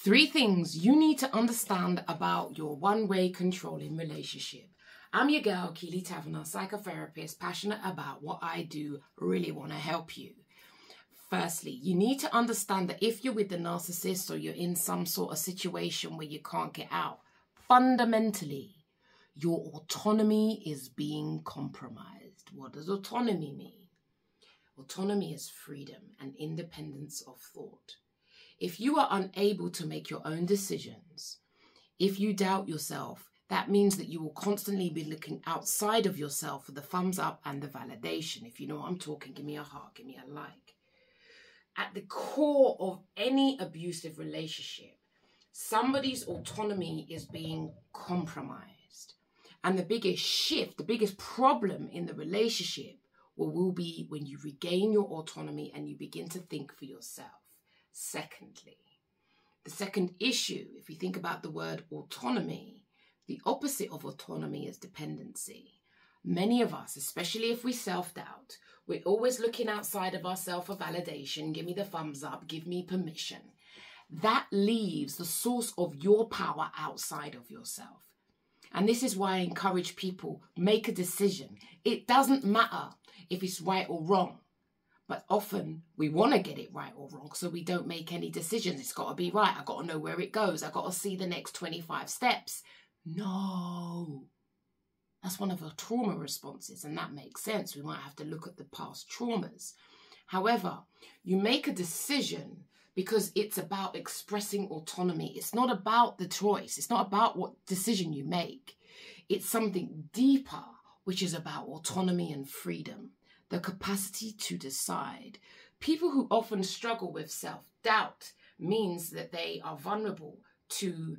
3 things you need to understand about your one-way controlling relationship. I'm your girl, Keely Taverner, psychotherapist, passionate about what I do, really want to help you. Firstly, you need to understand that if you're with the narcissist or you're in some sort of situation where you can't get out, fundamentally, your autonomy is being compromised. What does autonomy mean? Autonomy is freedom and independence of thought. If you are unable to make your own decisions, if you doubt yourself, that means that you will constantly be looking outside of yourself for the thumbs up and the validation. If you know what I'm talking, give me a heart, give me a like. At the core of any abusive relationship, somebody's autonomy is being compromised. And the biggest shift, the biggest problem in the relationship will be when you regain your autonomy and you begin to think for yourself. Secondly, the second issue, if you think about the word autonomy, the opposite of autonomy is dependency. Many of us, especially if we self-doubt, we're always looking outside of ourselves for validation. Give me the thumbs up, give me permission. That leaves the source of your power outside of yourself. And this is why I encourage people, make a decision. It doesn't matter if it's right or wrong. But often we want to get it right or wrong, so we don't make any decisions. It's got to be right. I've got to know where it goes. I've got to see the next 25 steps. No. That's one of our trauma responses, and that makes sense. We might have to look at the past traumas. However, you make a decision because it's about expressing autonomy. It's not about the choice. It's not about what decision you make. It's something deeper, which is about autonomy and freedom. The capacity to decide. People who often struggle with self-doubt means that they are vulnerable to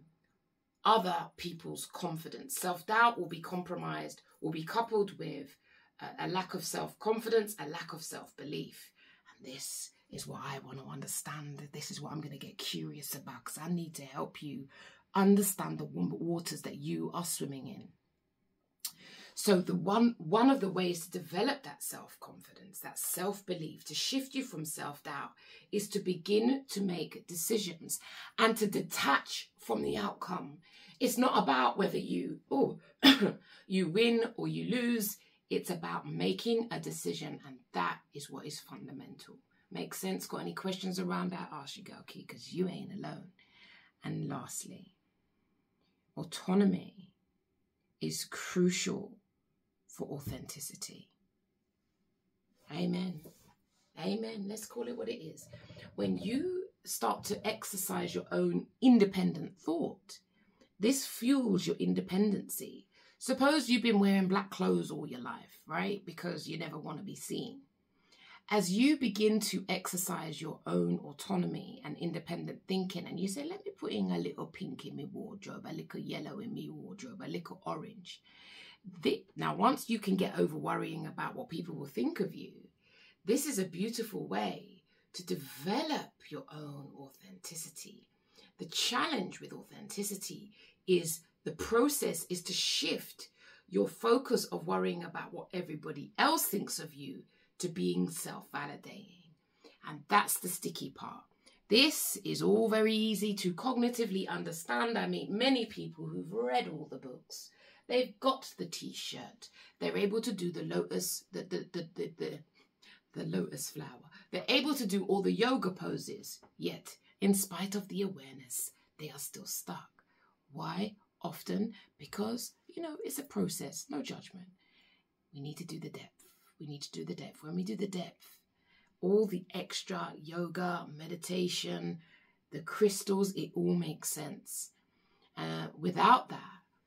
other people's confidence. Self-doubt will be compromised, will be coupled with a lack of self-confidence, a lack of self-belief. And this is what I want to understand. This is what I'm going to get curious about, because I need to help you understand the waters that you are swimming in. So one of the ways to develop that self-confidence, that self-belief, to shift you from self-doubt, is to begin to make decisions and to detach from the outcome. It's not about whether you win or you lose. It's about making a decision, and that is what is fundamental. Makes sense? Got any questions around that? Ask your girl, Key, because you ain't alone. And lastly, autonomy is crucial for authenticity. Amen. Amen. Let's call it what it is. When you start to exercise your own independent thought, this fuels your independency. Suppose you've been wearing black clothes all your life, right? Because you never want to be seen. As you begin to exercise your own autonomy and independent thinking, and you say, let me put in a little pink in my wardrobe, a little yellow in my wardrobe, a little orange. Now, once you can get over worrying about what people will think of you, this is a beautiful way to develop your own authenticity. The challenge with authenticity is the process is to shift your focus of worrying about what everybody else thinks of you to being self-validating. And that's the sticky part. This is all very easy to cognitively understand. I meet many people who've read all the books. They've got the t-shirt. They're able to do the lotus, the lotus flower. They're able to do all the yoga poses. Yet, in spite of the awareness, they are still stuck. Why? Often because, it's a process, no judgment. We need to do the depth. We need to do the depth. When we do the depth, all the extra yoga, meditation, the crystals, it all makes sense. Without that,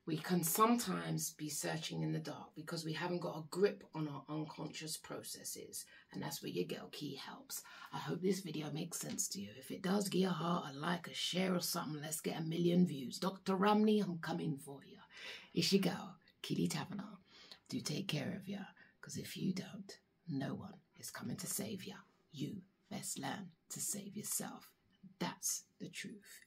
we can sometimes be searching in the dark because we haven't got a grip on our unconscious processes. And that's where your girl Key helps. I hope this video makes sense to you. If it does, give a heart, a like, a share or something. Let's get 1 million views. Dr. Ramney, I'm coming for you. It's your girl, Keely Taverner. Do take care of you. Because if you don't, no one is coming to save you. You best learn to save yourself. That's the truth.